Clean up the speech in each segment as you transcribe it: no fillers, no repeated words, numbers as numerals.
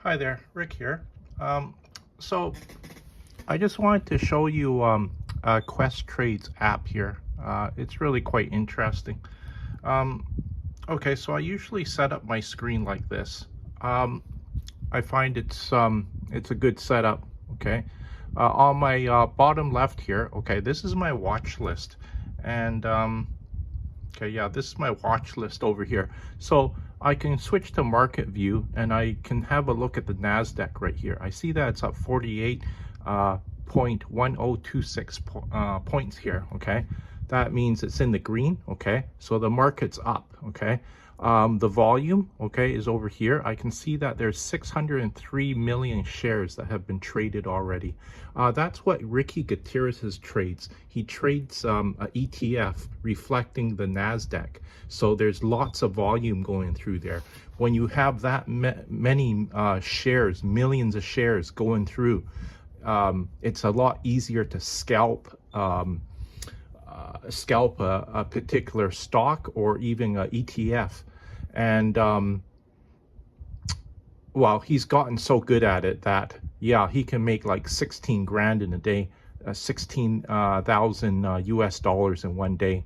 Hi there, Rick here. So I just wanted to show you Quest Trades app here. It's really quite interesting. Um, okay, so I usually set up my screen like this. I find it's a good setup. Okay, on my bottom left here. Okay, this is my watch list, and okay, yeah, this is my watch list over here. So I can switch to market view and I can have a look at the NASDAQ right here. I see that it's up 48.1026 points here, okay? That means it's in the green, okay? So the market's up, okay? The volume, okay, is over here. I can see that there's 603 million shares that have been traded already. That's what Ricky Gutierrez trades. He trades a ETF reflecting the NASDAQ. So there's lots of volume going through there. When you have that many shares, millions of shares going through, it's a lot easier to scalp a particular stock or even a ETF. And well, he's gotten so good at it that yeah, he can make like 16 grand in a day, 16,000 US dollars in one day.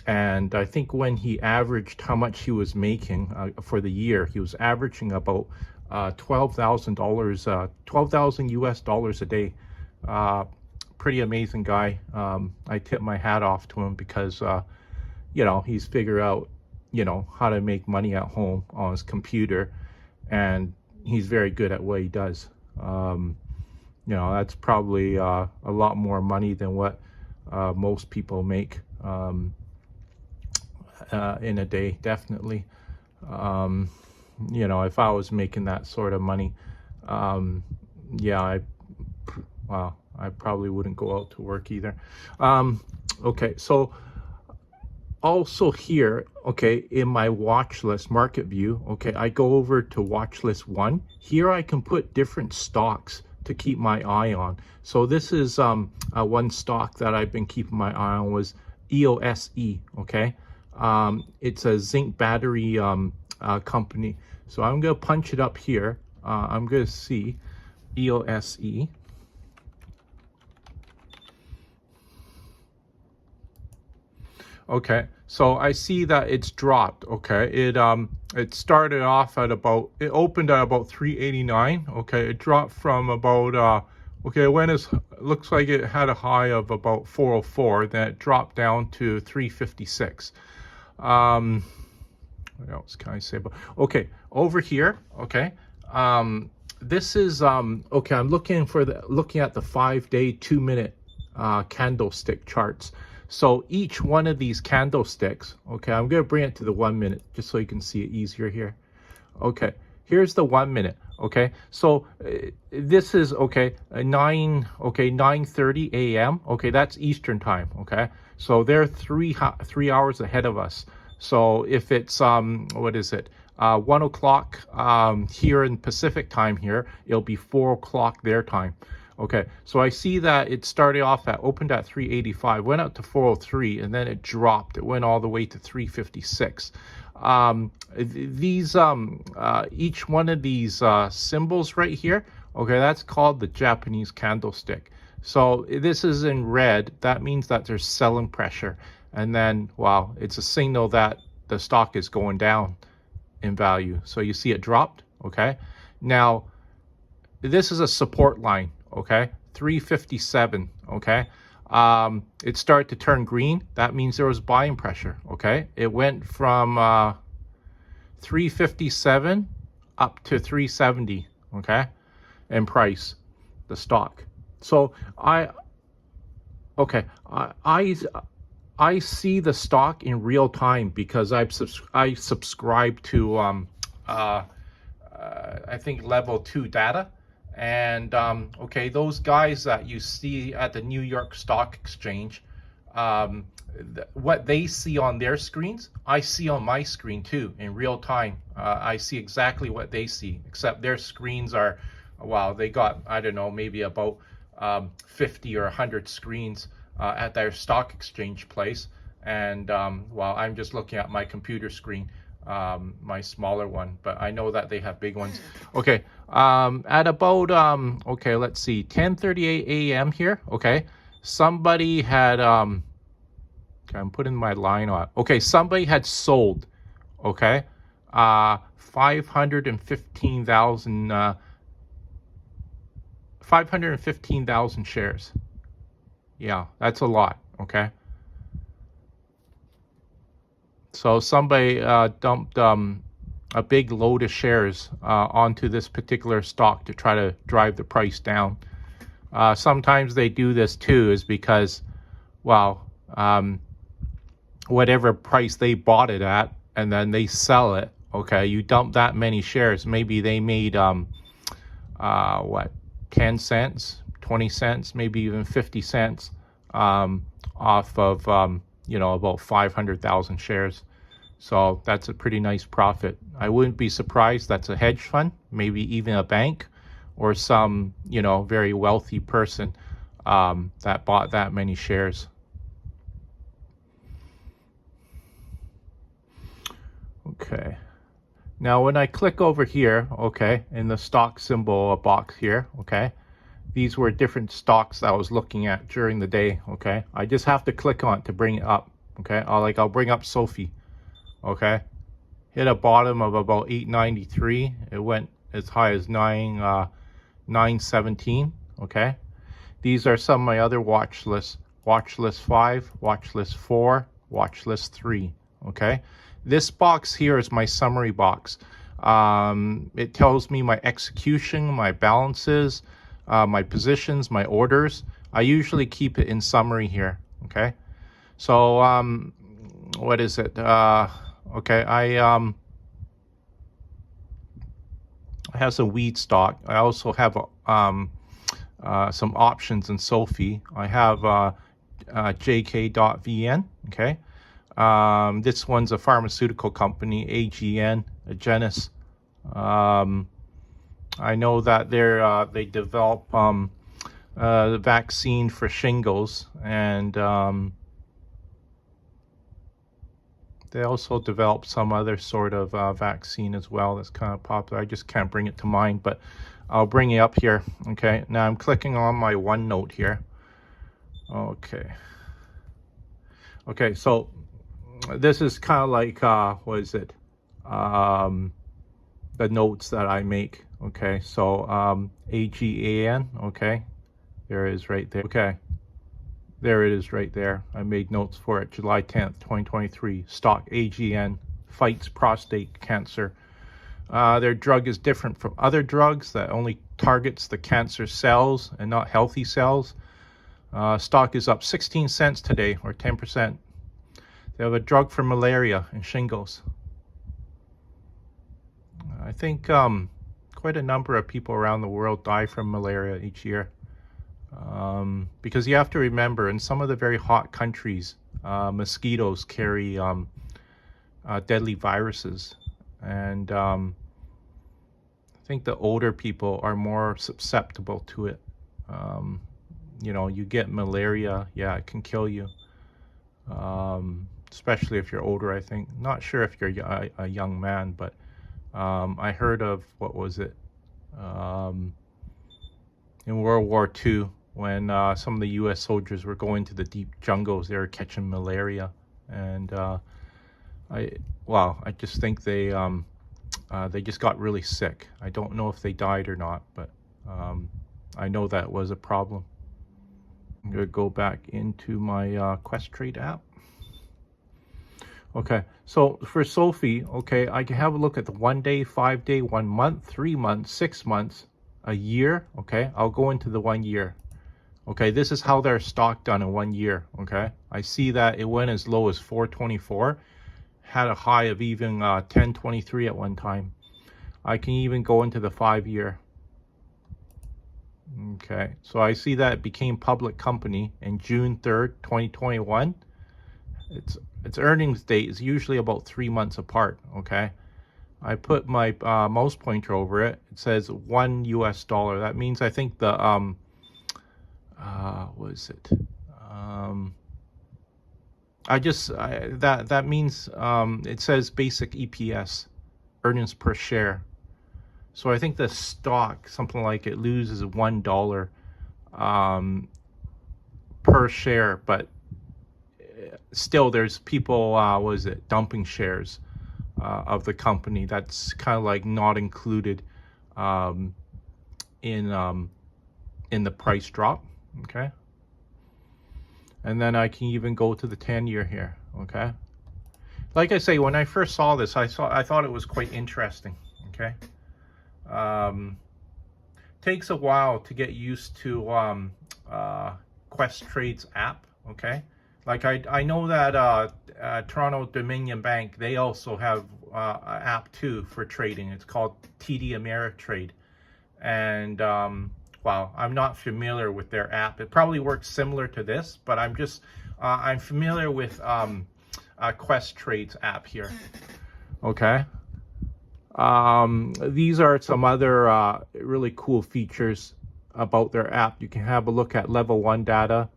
And I think when he averaged how much he was making for the year, he was averaging about $12,000, 12,000 US dollars a day. Pretty amazing guy. I tip my hat off to him because you know, he's figured out, you know, how to make money at home on his computer, and he's very good at what he does. You know, that's probably a lot more money than what most people make in a day, definitely. You know, if I was making that sort of money, yeah, well, I probably wouldn't go out to work either. Okay, so also here, okay, in my watch list market view, okay, I go over to watch list 1. Here I can put different stocks to keep my eye on. So this is one stock that I've been keeping my eye on was EOSE, okay? It's a zinc battery company. So I'm gonna punch it up here. I'm gonna see EOSE. Okay, so I see that it's dropped. Okay, it started off at about, it opened at about 389. Okay, it dropped from about okay, when it looks like it had a high of about 404, then it dropped down to 356. What else can I say about? Okay, over here. Okay, this is okay. I'm looking at the 5-day, 2-minute candlestick charts. So each one of these candlesticks, okay, I'm going to bring it to the 1 minute just so you can see it easier here. Okay, here's the 1 minute. Okay, so this is okay 9:30 a.m. Okay, that's Eastern time. Okay, so they're three hours ahead of us. So if it's what is it, 1 o'clock here in Pacific time here, it'll be 4 o'clock their time. Okay, so I see that it started off opened at 385, went up to 403, and then it dropped. It went all the way to 356. These each one of these symbols right here, okay, that's called the Japanese candlestick. So this is in red. That means that there's selling pressure, and then wow, it's a signal that the stock is going down in value. So you see it dropped. Okay, now this is a support line. Okay, 357. Okay, it started to turn green. That means there was buying pressure. Okay, it went from 357 up to 370. Okay, in price, the stock. So I see the stock in real time because I subscribe to I think level 2 data. And okay, those guys that you see at the New York Stock Exchange, what they see on their screens, I see on my screen too in real time. I see exactly what they see, except their screens are, wow, they got, I don't know, maybe about 50 or 100 screens at their stock exchange place. And while I'm just looking at my computer screen, my smaller one, but I know that they have big ones. Okay, at about okay, let's see, 10:38 a.m. here. Okay, somebody had okay, I'm putting my line on. Okay, somebody had sold. Okay, 515,000 shares. Yeah, that's a lot. Okay. So somebody dumped a big load of shares onto this particular stock to try to drive the price down. Sometimes they do this too, is because, well, whatever price they bought it at, and then they sell it. Okay, you dump that many shares, maybe they made what, 10 cents, 20 cents, maybe even 50 cents off of about 500,000 shares. So that's a pretty nice profit. I wouldn't be surprised that's a hedge fund, maybe even a bank, or some very wealthy person that bought that many shares. Okay. Now when I click over here, okay, in the stock symbol box here, okay, these were different stocks I was looking at during the day. Okay, I just have to click on it to bring it up. Okay, I'll bring up Sophie. Okay, hit a bottom of about 893. It went as high as 917. Okay, these are some of my other watch lists: watch list 5, watch list 4, watch list 3. Okay, this box here is my summary box. It tells me my execution, my balances, my positions, my orders. I usually keep it in summary here. Okay, so what is it? Okay, I have some weed stock. I also have some options in Sophie. I have JK.VN. Okay, this one's a pharmaceutical company, AGN, Agenus. I know that they develop the vaccine for shingles, and they also develop some other sort of vaccine as well that's kind of popular. I just can't bring it to mind, but I'll bring it up here. Okay, now I'm clicking on my OneNote here. Okay, so this is kind of like what is it? The notes that I make. Okay, so AGAN. Okay, there it is right there. Okay, there it is right there. I made notes for it. July 10th, 2023. Stock AGN fights prostate cancer. Their drug is different from other drugs that only targets the cancer cells and not healthy cells. Stock is up 16 cents today, or 10%. They have a drug for malaria and shingles. I think quite a number of people around the world die from malaria each year. Because you have to remember, in some of the very hot countries, mosquitoes carry deadly viruses. And I think the older people are more susceptible to it. You get malaria, yeah, it can kill you. Especially if you're older, I think. Not sure if you're a young man, but I heard of, what was it? In World War II, when some of the U.S. soldiers were going to the deep jungles, they were catching malaria. And I just think they just got really sick. I don't know if they died or not, but I know that was a problem. I'm going to go back into my Questrade app. Okay, so for Sophie, okay, I can have a look at the 1 day, 5 day, 1 month, 3 months, 6 months, a year. Okay, I'll go into the 1 year. Okay, this is how their stock done in 1 year. Okay, I see that it went as low as 424, had a high of even 1023 at one time. I can even go into the 5 year. Okay, so I see that it became public company in June 3rd, 2021. Its earnings date is usually about 3 months apart. Okay, I put my mouse pointer over it. It says $1 US. That means I think the what is it? that means it says basic EPS, earnings per share. So I think the stock, something like it loses $1 per share, but still there's people, what is it, dumping shares of the company. That's kind of like not included um, in the price drop. Okay. And then I can even go to the 10-year here. Okay. Like I say, when I first saw this, I thought it was quite interesting. Okay. Takes a while to get used to Questrade's app. Okay. Like I know that Toronto Dominion Bank, they also have an app too for trading. It's called TD Ameritrade. And well, I'm not familiar with their app. It probably works similar to this, but I'm familiar with Questrade's app here. Okay. These are some other really cool features about their app. You can have a look at level 1 data.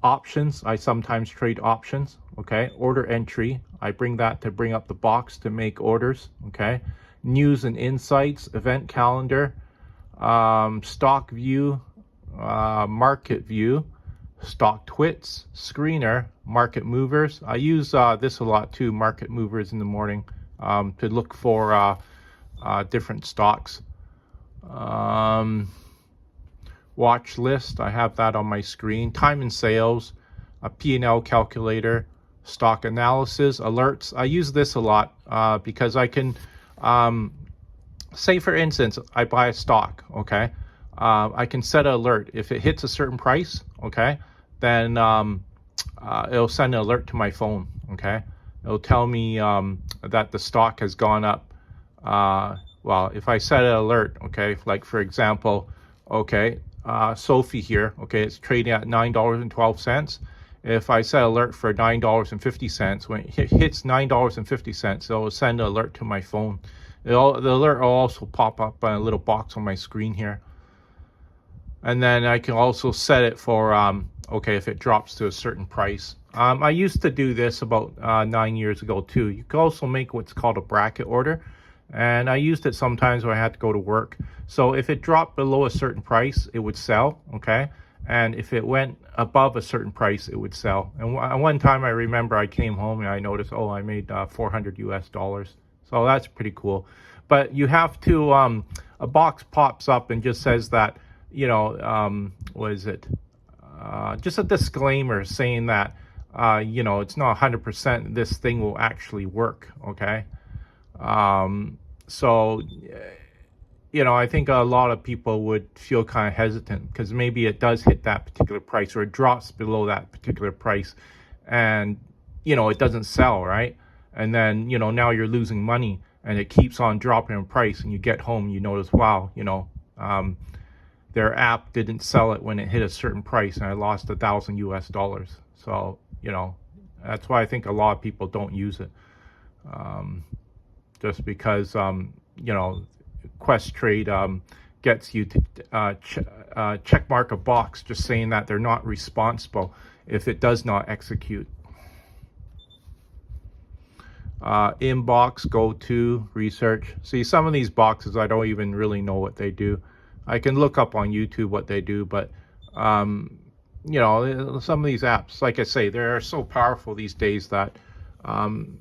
Options, I sometimes trade options. Okay. Order entry, I bring that to bring up the box to make orders. Okay. News and insights, event calendar, stock view, market view, stock twits, screener, market movers. I use this a lot too, market movers, in the morning to look for different stocks. Watch list, I have that on my screen. Time and sales, a P&L calculator, stock analysis, alerts. I use this a lot because I can say, for instance, I buy a stock. Okay, I can set an alert if it hits a certain price. Okay, then it'll send an alert to my phone. Okay, it'll tell me that the stock has gone up. Well, if I set an alert, okay, like for example, okay, Sophie here, okay, it's trading at $9.12. If I set alert for $9.50, when it hits $9.50, it'll send an alert to my phone. The alert will also pop up on a little box on my screen here. And then I can also set it for, okay, if it drops to a certain price. I used to do this about 9 years ago too. You can also make what's called a bracket order. And I used it sometimes when I had to go to work. So if it dropped below a certain price, it would sell. Okay. And if it went above a certain price, it would sell. And one time I remember I came home and I noticed, oh, I made $400 US. So that's pretty cool. But you have to, a box pops up and just says that, you know, what is it? Just a disclaimer saying that, you know, it's not 100% this thing will actually work. Okay. So, you know, I think a lot of people would feel kind of hesitant because maybe it does hit that particular price or it drops below that particular price and, you know, it doesn't sell, right? And then, you know, now you're losing money and it keeps on dropping in price and you get home, you notice, wow, you know, their app didn't sell it when it hit a certain price and I lost $1,000 US. So, you know, that's why I think a lot of people don't use it. Just because, you know, Questrade gets you to check mark a box just saying that they're not responsible if it does not execute. Inbox, go to, research. See, some of these boxes, I don't even really know what they do. I can look up on YouTube what they do, but, you know, some of these apps, like I say, they're so powerful these days that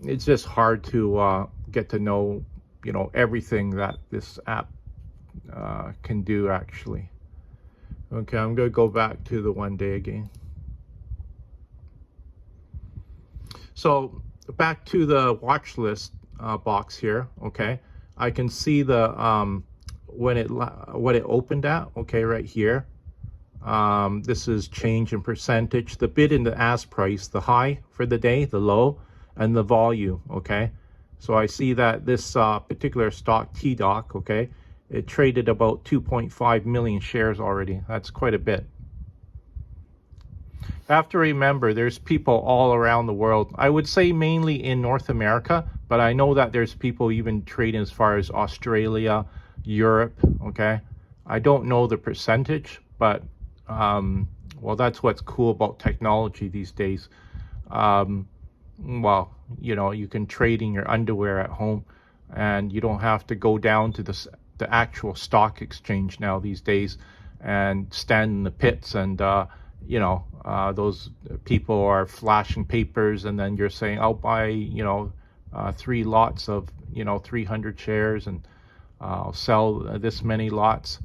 it's just hard to get to know, you know, everything that this app can do actually. Okay, I'm going to go back to the 1 day again. So back to the watch list box here. Okay, I can see the what it opened at. Okay, right here. This is change in percentage, the bid and the ask price, the high for the day, the low, and the volume. Okay, so I see that this particular stock, TDOC, okay, it traded about 2.5 million shares already. That's quite a bit. Have to remember, there's people all around the world. I would say mainly in North America, but I know that there's people even trading as far as Australia, Europe. Okay, I don't know the percentage, but well, that's what's cool about technology these days. well, you know, you can trade in your underwear at home, and you don't have to go down to the actual stock exchange now these days and stand in the pits, and you know, those people are flashing papers, and then you're saying, I'll buy, you know, 3 lots of, you know, 300 shares, and I'll sell this many lots.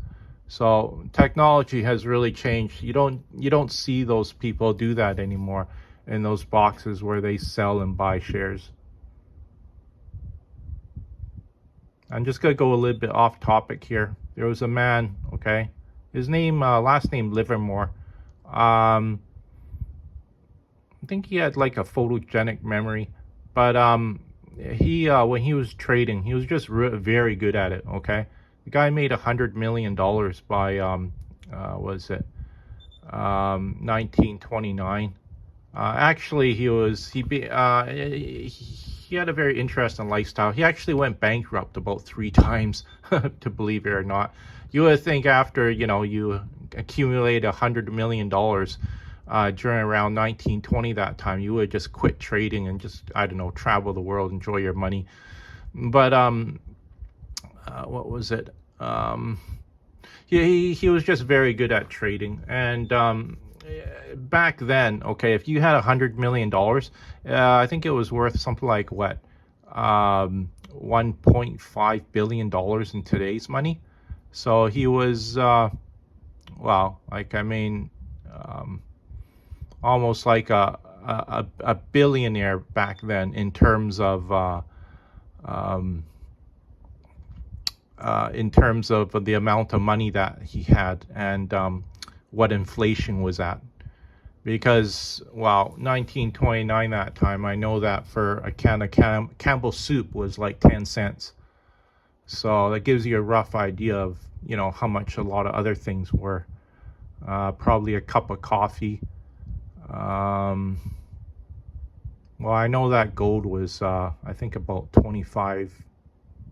So technology has really changed. You don't see those people do that anymore in those boxes where they sell and buy shares. I'm just gonna go a little bit off topic here. There was a man, okay, his name, last name Livermore. I think he had like a photogenic memory, but he when he was trading, he was just very good at it. Okay, the guy made $100 million by was it 1929. Actually, he had a very interesting lifestyle. He actually went bankrupt about 3 times, to believe it or not. You would think after, you know, you accumulate $100 million during around 1920, that time, you would just quit trading and just, I don't know, travel the world, enjoy your money. But what was it? He was just very good at trading. And back then, okay, if you had $100 million, I think it was worth something like what, $1.5 billion in today's money. So he was, well, like, I mean, almost like a billionaire back then in terms of the amount of money that he had, and what inflation was at. Because, well, 1929, that time, I know that for a can of Campbell soup was like 10 cents. So that gives you a rough idea of, you know, how much a lot of other things were. Probably a cup of coffee. Well, I know that gold was, I think, about $25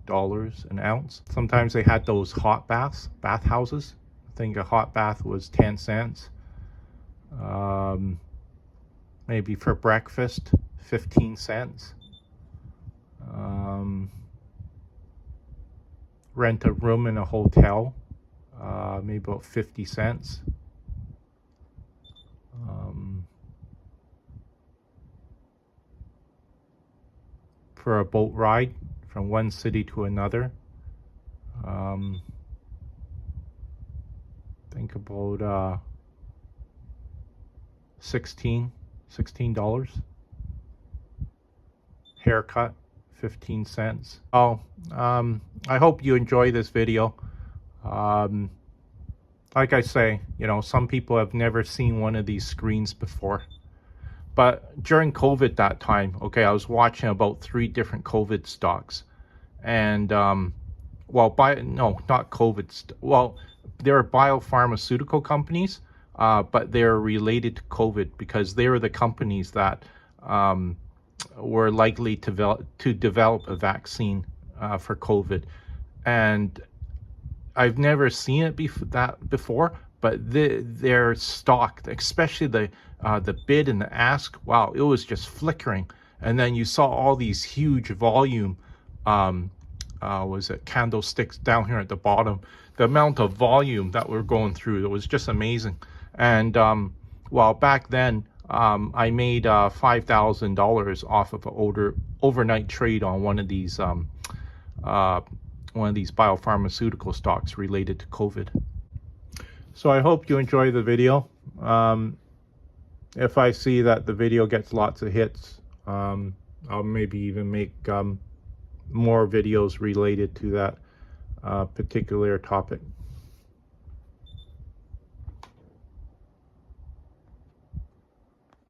an ounce. Sometimes they had those hot bathhouses. I think a hot bath was 10 cents. Maybe for breakfast, 15 cents. Rent a room in a hotel, maybe about 50 cents. For a boat ride from one city to another, think about $16. Haircut, 15 cents. Oh, I hope you enjoy this video. Like I say, you know, some people have never seen one of these screens before. But during COVID that time, okay, I was watching about 3 different COVID stocks. And, well, not COVID. Well, there are biopharmaceutical companies, but they're related to COVID because they were the companies that were likely to develop a vaccine for COVID. And I've never seen it before, but their stock, especially the bid and the ask, wow, it was just flickering. And then you saw all these huge volume, was it candlesticks down here at the bottom? The amount of volume that we're going through, it was just amazing. And well, back then, I made $5,000 off of an overnight trade on one of these biopharmaceutical stocks related to COVID. So I hope you enjoy the video. If I see that the video gets lots of hits, I'll maybe even make more videos related to that particular topic.